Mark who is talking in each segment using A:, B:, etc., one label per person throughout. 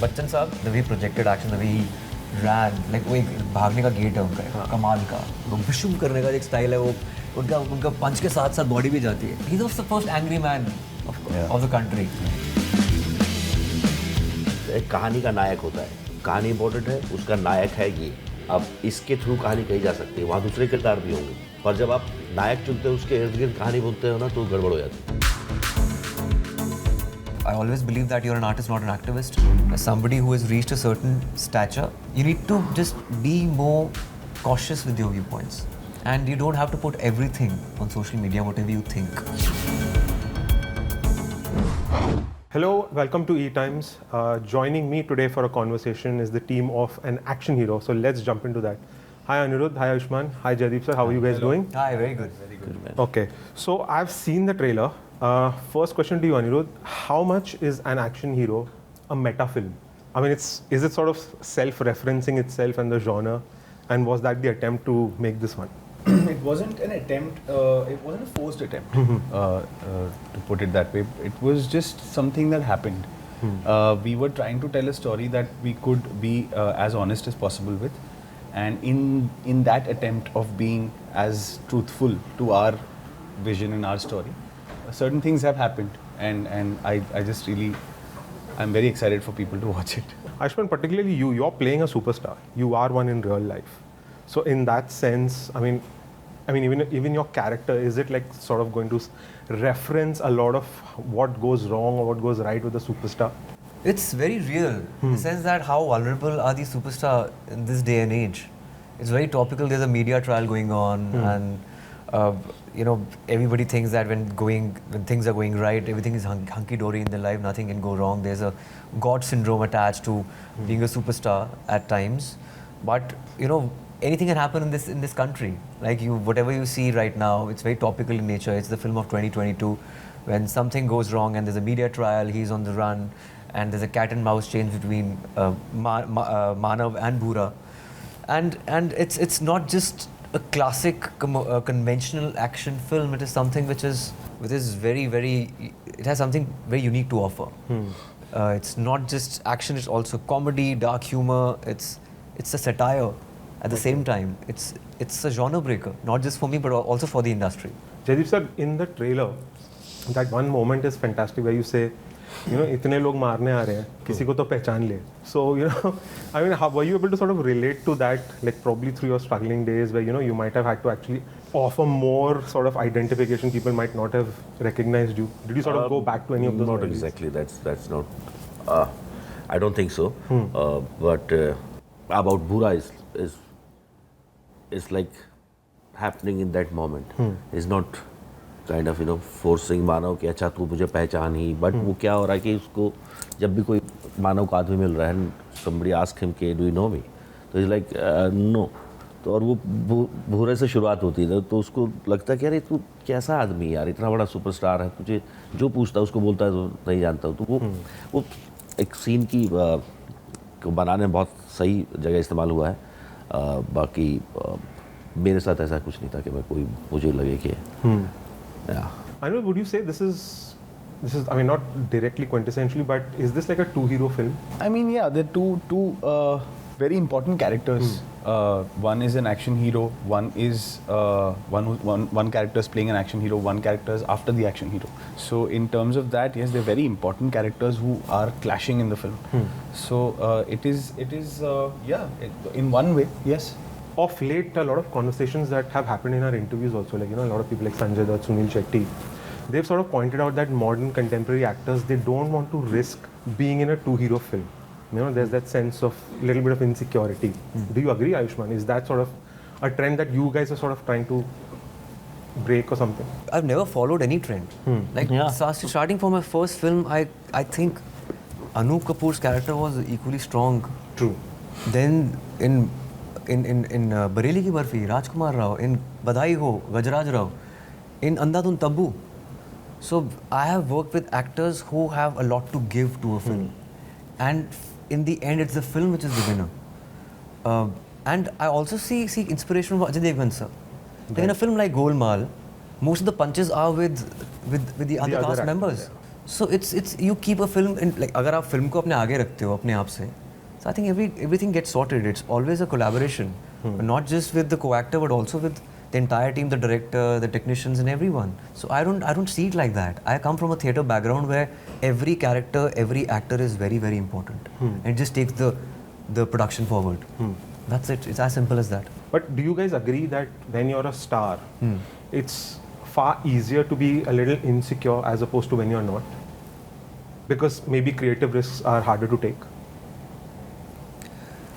A: बच्चन साहब, the way projected action, the way he ran, like वो एक भागने का गेट है उनका, कमाल का, वो विशुम करने का एक स्टाइल है, वो उनका पंच के साथ साथ बॉडी भी जाती है. He's the first angry man of the country.
B: एक कहानी का नायक होता है, कहानी इंपॉर्टेंट है, उसका नायक है ये. अब इसके थ्रू कहानी कही जा सकती है, वहाँ दूसरे किरदार भी होंगे, पर जब आप नायक चुनते हो, उसके इर्द गिर्द कहानी बोलते हो ना, तो गड़बड़ हो जाती है.
A: I always believe that you're an artist, not an activist. As somebody who has reached a certain stature, you need to just be more cautious with your viewpoints. And you don't have to put everything on social media, whatever you think.
C: Hello, welcome to ETimes. Joining me today for a conversation is the team of an action hero. So let's jump into that. Hi Anirudh, hi Ayushmann, hi Jaideep sir, how are you guys doing?
A: Hi, very good. Very good.
B: Man.
C: Okay, so I've seen the trailer. First question to you Anirudh, how much is an action hero a meta film? I mean, is it sort of self-referencing itself and the genre, and was that the attempt to make this one?
D: It wasn't an attempt, it wasn't a forced attempt, to put it that way. It was just something that happened. We were trying to tell a story that we could be as honest as possible with, and in that attempt of being as truthful to our vision and our story, certain things have happened, and I just really, I'm very excited for people to watch it.
C: Ayushmann, particularly you're playing a superstar. You are one in real life. So in that sense, I mean, even your character, is it like sort of going to reference a lot of what goes wrong or what goes right with the superstar?
A: It's very real, in the sense that how vulnerable are these superstars in this day and age. It's very topical. There's a media trial going on, and everybody thinks that when things are going right, everything is hunky-dory in their life, nothing can go wrong. There's a God syndrome attached to being a superstar at times. But anything can happen in this country. Like whatever you see right now, it's very topical in nature. It's the film of 2022. When something goes wrong and there's a media trial, he's on the run, and there's a cat and mouse change between Manav and Bhura, and it's not just a classic conventional action film. It is something which is very, very, it has something very unique to offer. It's not just action, it's also comedy, dark humor, it's a satire at the same time. It's a genre breaker, not just for me but also for the industry.
C: Jaideep sir, in the trailer, that one moment is fantastic where you say, इतने लोग मारने आ रहे हैं, किसी को तो पहचान ले. So, I mean, how were you able to sort of relate to that, like probably through your struggling days where, you might have had to actually offer more sort of identification, people might not have recognized you. Did you sort of go back to any of those
B: Not
C: movies?
B: exactly, that's not, I don't think so. But about Bhura is like happening in that moment. It's not kind of forcing मानव कि अच्छा तू मुझे पहचान ही, but वो क्या हो रहा है कि उसको जब भी कोई मानव का आदमी मिल रहा है, somebody ask him कि do you know me, तो he's like no, तो और वो भूरे से शुरुआत होती है, तो उसको लगता है कि यार तू कैसा आदमी यार, इतना बड़ा सुपरस्टार है, तुझे जो पूछता है उसको बोलता है तो नहीं जानता हूँ. तो वो एक सीन की को बनाने में बहुत सही जगह इस्तेमाल हुआ है. बाकी मेरे साथ ऐसा कुछ नहीं था कि मैं कोई मुझे लगे कि yeah.
C: Anirudh, would you say this is, I mean, not directly quintessentially, but is this like a two-hero film?
D: I mean, yeah, there are two very important characters. One is an action hero. One is one character is playing an action hero. One character is after the action hero. So in terms of that, yes, they're very important characters who are clashing in the film. So it is in one way, yes.
C: Of late, a lot of conversations that have happened in our interviews also, like, a lot of people like Sanjay Dutt, Sunil Shetty, they've sort of pointed out that modern contemporary actors, they don't want to risk being in a two-hero film. There's that sense of little bit of insecurity. Do you agree, Ayushmann? Is that sort of a trend that you guys are sort of trying to break or something?
A: I've never followed any trend. Starting from my first film, I think Anup Kapoor's character was equally strong.
C: True.
A: Then in Bareli Ki Barfi, Rajkumar Rao, in Badai Ho, Gajraj Rao, in Andhadhun Taboo. So I have worked with actors who have a lot to give to a film. And in the end, it's the film which is the winner. And I also see inspiration from Ajay Devgan sir. Like in a film like Golmaal, most of the punches are with the other cast members. So it's you keep a film in, like अगर आप film को अपने आगे रखते हो अपने आप से, so I think everything gets sorted. It's always a collaboration, not just with the co-actor but also with the entire team, the director, the technicians, and everyone. So I don't see it like that. I come from a theatre background where every character, every actor is very very important, and it just takes the production forward. That's it. It's as simple as that.
C: But do you guys agree that when you're a star, it's far easier to be a little insecure as opposed to when you're not? Because maybe creative risks are harder to take.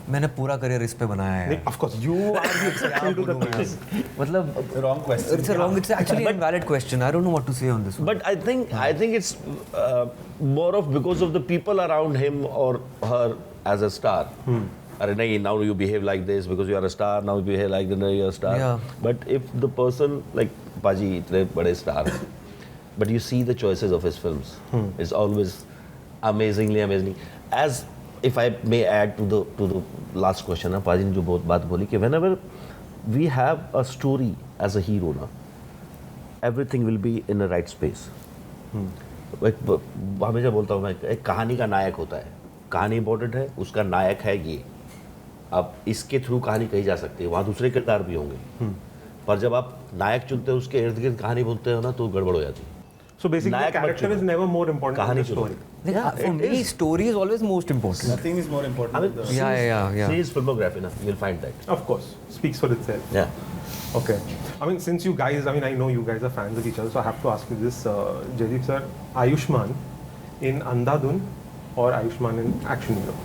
A: मैंने पूरा career इस पे बनाया है.
C: Of course, you are the exception to the case.
A: मतलब
D: Wrong question.
A: It's actually an invalid question. I don't know what to say on this one.
B: But I think it's more of because of the people around him or her as a star. Arey nahi, now you behave like this because you are a star. Now you behave like that, you are a star.
A: Yeah.
B: But if the person like Paji, itne bade star, but you see the choices of his films, it's always amazingly amazing. As if I may add to the last question, ना Paji ने जो बहुत बात बोली कि whenever we have a story as a hero ना, everything will be in the right space. एक हमेशा बोलता हूँ मैं, एक कहानी का नायक होता है, कहानी इंपॉर्टेंट है, उसका नायक है ये. अब इसके थ्रू कहानी कही जा सकती है, वहाँ दूसरे किरदार भी होंगे, पर जब आप नायक चुनते हो उसके इर्द गिर्द कहानी बोलते हो ना तो गड़बड़ हो जाती है.
C: So basically, the character is never more important than the story.
A: For me, story is always most important.
D: Nothing is more important.
B: I mean,
D: than the-
A: Yeah.
B: See his filmography, na, you'll find that.
C: Of course, speaks for itself.
B: Yeah.
C: Okay. I mean, since you guys, I know you guys are fans of each other, so I have to ask you this, Jaideep sir, Ayushmann in Andhadhun or Ayushmann in Action Hero?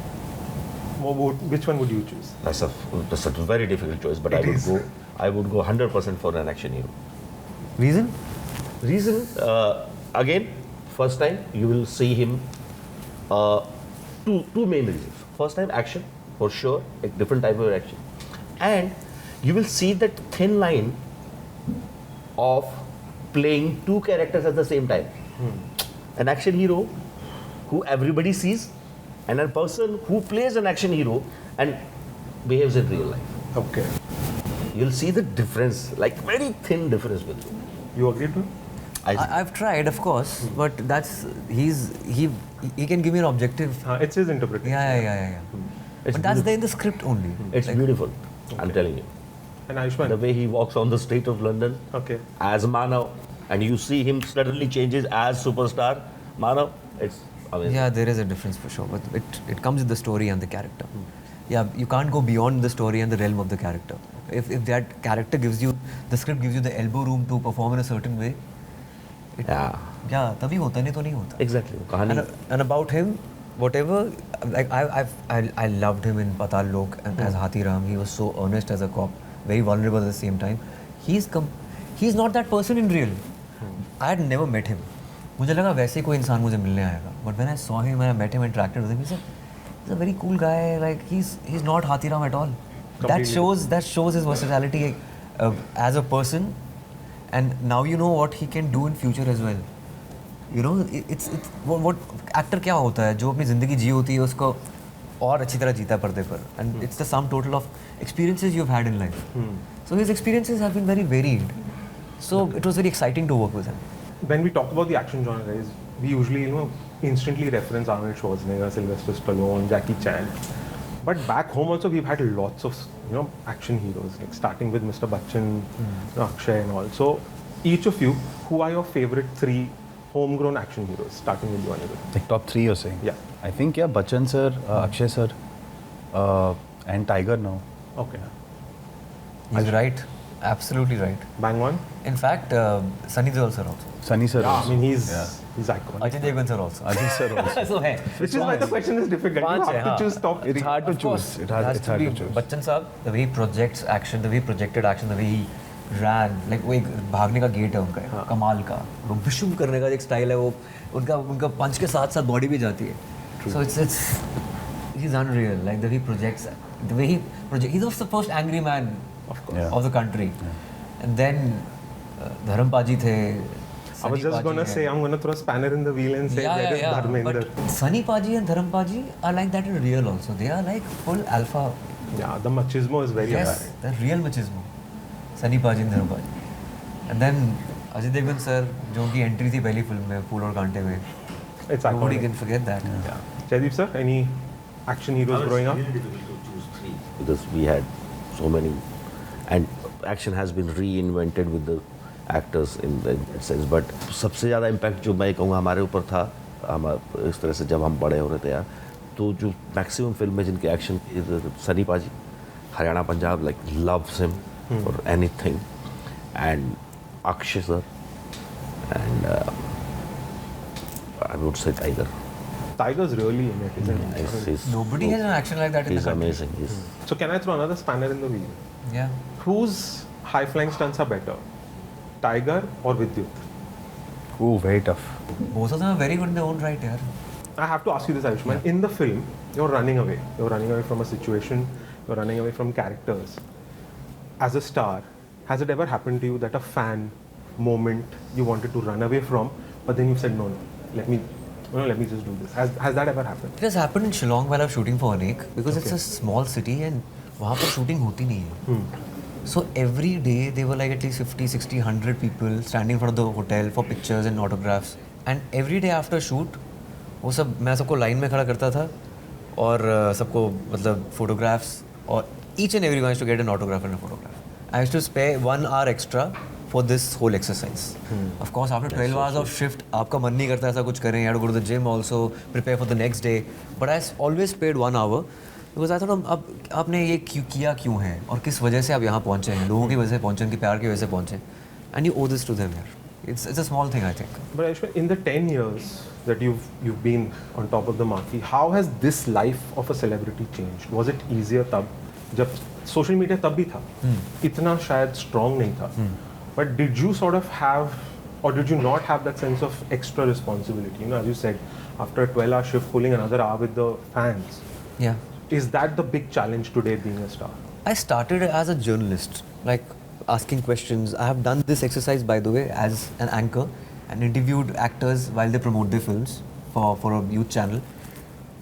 C: Which one would you choose?
B: That's a very difficult choice, but I would go 100% for an action hero.
A: Reason?
B: Reason, again, first time you will see him, two main reasons. First time, action, for sure, a different type of action. And you will see that thin line of playing two characters at the same time. An action hero who everybody sees, and a person who plays an action hero and behaves in real life.
C: Okay.
B: You'll see the difference, like very thin difference with you.
C: You agree to it?
A: I've tried, of course, but he can give me an objective.
C: It's his interpretation.
A: Yeah.
B: It's
A: But that's there in the script only.
B: It's beautiful, I'm telling you.
C: And Ayushmann?
B: The way he walks on the street of London
C: Okay.
B: as Manav, and you see him suddenly changes as superstar Manav, it's amazing.
A: Yeah, there is a difference for sure, but it comes with the story and the character. Yeah, you can't go beyond the story and the realm of the character. If that character gives you, the script gives you the elbow room to perform in a certain way, तभी होता नहीं तो नहीं होता.
B: Exactly. कहानी.
A: And about him, whatever, like I loved him in Patal Lok and as Hathi Ram. He was so earnest as a cop, very vulnerable at the same time. He's not that person in real. I had never met him. मुझे लगा वैसे कोई इंसान मुझे मिलने आएगा. But when I saw him and I met him, interacted with him, he's a very cool guy. Like he's not Hathi Ram at all. That shows his versatility as a person. And now you know what he can do in future as well. You know, it's what actor क्या होता है जो अपनी ज़िंदगी जी होती है उसको और अच्छी तरह जीता है पर्दे पर. And it's the sum total of experiences you've had in life. So his experiences have been very varied. So it was very exciting to work with him.
C: When we talk about the action genre, guys, we usually, instantly reference Arnold Schwarzenegger, Sylvester Stallone, Jackie Chan. But back home also, we've had lots of, action heroes, like starting with Mr. Bachchan, Akshay and all. So, each of you, who are your favorite 3 homegrown action heroes? Starting with you, Anirudh.
D: Like top 3 you're saying?
C: Yeah.
D: I think, Bachchan sir, Akshay sir, and Tiger now.
C: Okay.
A: He's right. Absolutely right.
C: Bang one?
A: In fact, Sunny Deol sir also.
D: Sunny sir also.
C: I mean, he's iconic.
A: Ajay Devgan sir also.
D: Ajay sir also.
A: So है.
C: Which is why the question is difficult. You
A: पांच है,
C: have to
A: हाँ.
C: choose top 3.
D: It's hard to
A: Of course,
D: choose.
A: it has to be Bachchan साहब, the way he projects action, the way he projected action, the way he ran, like वो एक भागने का gate है उनका, कमाल का, वो विशुम करने का एक स्टाइल है वो, उनका पंच के साथ साथ बॉडी भी जाती है. So it's he's unreal, like the way he projects, the way he projects. He's also the first angry man of the country, and then Dharam-Paji थे.
C: I was just going to say, I'm going to throw a spanner in the wheel and say, there is Dharmender.
A: But Sunny Paji and Dharam-Paji are like that in real also. They are like full alpha.
C: Yeah, the machismo is very
A: Yes, the real machismo. Sunny Paji and Dharam-Paji. And then Ajay Devgan sir, जो उनकी entry थी पहली film में फूल और कांटे में,
C: It's
A: Nobody
C: iconic.
A: can forget that.
C: Yeah. Jaideep sir, any action heroes growing up?
B: It's really difficult to choose three because we had so many, and action has been reinvented with the actors in that sense. But सबसे ज़्यादा impact जो मैं कहूँगा हमारे ऊपर था, हम इस तरह से जब हम बड़े हो रहे थे यार, तो जो मैक्सिमम फिल्म में जिनके एक्शन, सनी पाजी, Haryana Punjab, like loves him for anything, and Akshay sir, and I would say Tiger.
C: Tiger's really in it, isn't he?
B: He's-
A: Nobody has an action like that in the
B: He's
A: country.
B: amazing. He's
C: So can I throw another spanner in the wheel?
A: Yeah.
C: Whose high flying stunts are better, Tiger or Vidyut?
D: Ooh, very tough.
A: Both of them are very good in their own right, yeah.
C: I have to ask you this, Ayushmann. In the film, you're running away. You're running away from a situation. You're running away from characters. As a star, has it ever happened to you that a fan moment you wanted to run away from, but then you said, no, let me just do this. Has that ever happened?
A: It has happened in Shillong while I was shooting for Anek because it's a small city and वहाँ पर shooting होती नहीं है. So every day there were like at least 50, 60, 100 people standing in front of the hotel for pictures and autographs. And every day after shoot, वो सब मैं सबको line में खड़ा करता था और सबको मतलब photographs और each and everyone used to get an autograph and a photograph. I used to spare 1 hour extra for this whole exercise. Of course, after 12 hours of shift, आपका मन नहीं करता ऐसा कुछ करें. You have to go to the gym also, prepare for the next day. But I always spared 1 hour because I thought अब आपने ये किया क्यों है और किस वजह से आप यहाँ पहुँचे हैं, लोगों की वजह से पहुँचे, उनके प्यार की वजह से पहुँचे. And you owe this to them here. It's a small thing, I think.
C: But Ayushmann, in the 10 years that you've been on top of the marquee, how has this life of a celebrity changed? Was it easier तब जब social media तब भी था, इतना शायद strong नहीं था. But did you sort of have, or did you not have that sense of extra responsibility? You know, as you said, after a 12-hour shift, pulling another hour with the fans.
A: Yeah.
C: Is that the big challenge today, being a star?
A: I started as a journalist, like asking questions. I have done this exercise, by the way, as an anchor and interviewed actors while they promote their films for a youth channel.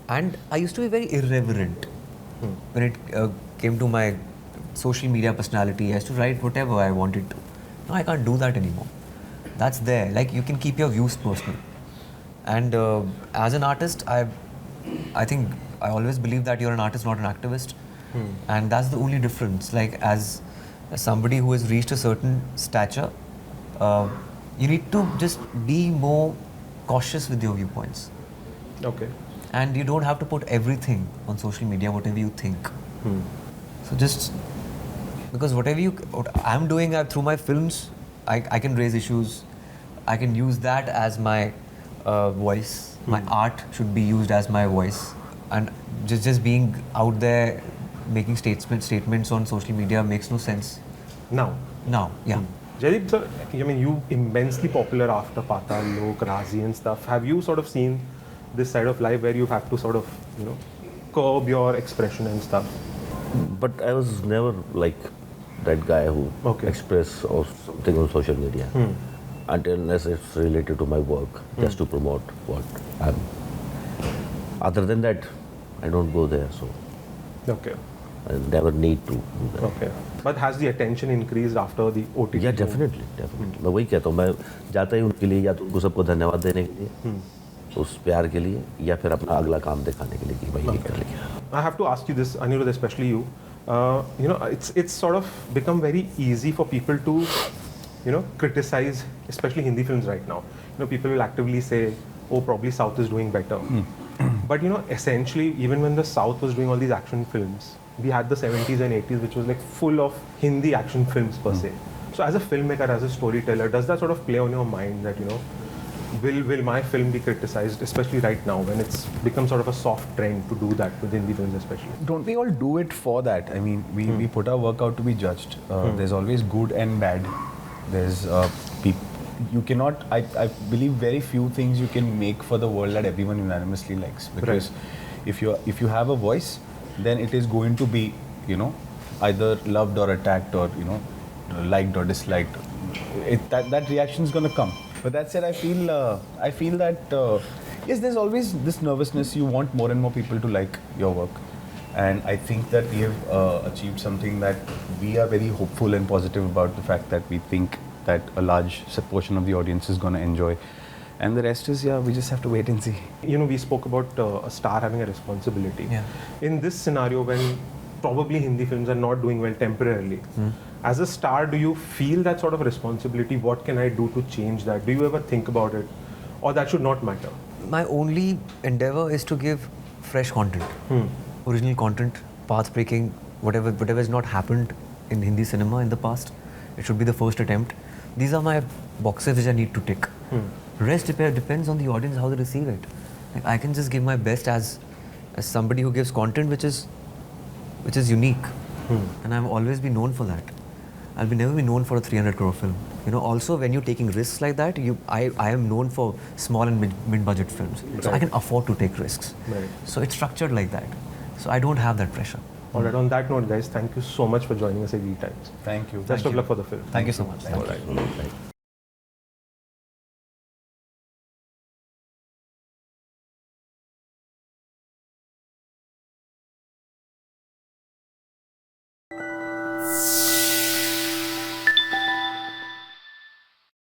A: And I used to be very irreverent when it came to my social media personality. I used to write whatever I wanted to. Now I can't do that anymore. That's there. Like you can keep your views personal. And as an artist, I think I always believe that you're an artist, not an activist. And that's the only difference. Like as somebody who has reached a certain stature, you need to just be more cautious with your viewpoints.
C: Okay.
A: And you don't have to put everything on social media, whatever you think. So just because what I'm doing through my films, I can raise issues. I can use that as my voice. My art should be used as my voice. And just being out there making statements on social media makes no sense.
C: Now,
A: Yeah.
C: Jaideep sir, I mean, you immensely popular after Patal Lok, Razi and stuff. Have you sort of seen this side of life where you've had to sort of, you know, curb your expression and stuff?
B: But I was never like that guy who express or something on social media until unless it's related to my work, just to promote what I'm. Other than that, I don't go there, so
C: Okay.
B: I never need to do that.
C: Okay. But has the attention increased after the OTT?
B: Yeah, definitely. मैं वही कहता हूँ, मैं जाता ही उनके लिए या तो उनको सबको धन्यवाद देने के लिए, उस प्यार के लिए, या फिर अपना अगला काम दिखाने के लिए कि भाई ये कर लिया.
C: I have to ask you this, Anirudh, especially you. You know, it's sort of become very easy for people to, you know, criticize, especially Hindi films right now. You know, people will actively say, oh, probably South is doing better. But you know, essentially, even when the South was doing all these action films, we had the 70s and 80s, which was like full of Hindi action films per se. So as a filmmaker, as a storyteller, does that sort of play on your mind that, you know, will my film be criticized, especially right now when it's become sort of a soft trend to do that with Hindi films especially?
D: Don't we all do it for that? I mean, we put our work out to be judged. There's always good and bad. There's you cannot. I believe very few things you can make for the world that everyone unanimously likes. Because if you have a voice, then it is going to be, you know, either loved or attacked or, you know, liked or disliked. That reaction is going to come. But that said, I feel that yes, there's always this nervousness. You want more and more people to like your work, and I think that we have achieved something that we are very hopeful and positive about. The fact that we think that a large portion of the audience is going to enjoy, And the rest is, we just have to wait and see.
C: You know, we spoke about a star having a responsibility.
A: Yeah.
C: In this scenario, when probably Hindi films are not doing well temporarily, as a star, do you feel that sort of responsibility? What can I do to change that? Do you ever think about it? Or that should not matter?
A: My only endeavor is to give fresh content, original content, path breaking, whatever has not happened in Hindi cinema in the past. It should be the first attempt. These are my boxes which I need to tick. Rest depends on the audience how they receive it. Like, I can just give my best as somebody who gives content which is unique, and I've always been known for that. I'll never be known for a 300 crore film. You know, also when you're taking risks like that, I am known for small and mid-budget films. So I can afford to take risks.
C: Right.
A: So it's structured like that. So I don't have that pressure.
C: All right, on that note, guys, thank you so much for joining us at ETimes.
D: Thank you.
C: Best of luck for the film.
A: Thank you so much.
C: All right.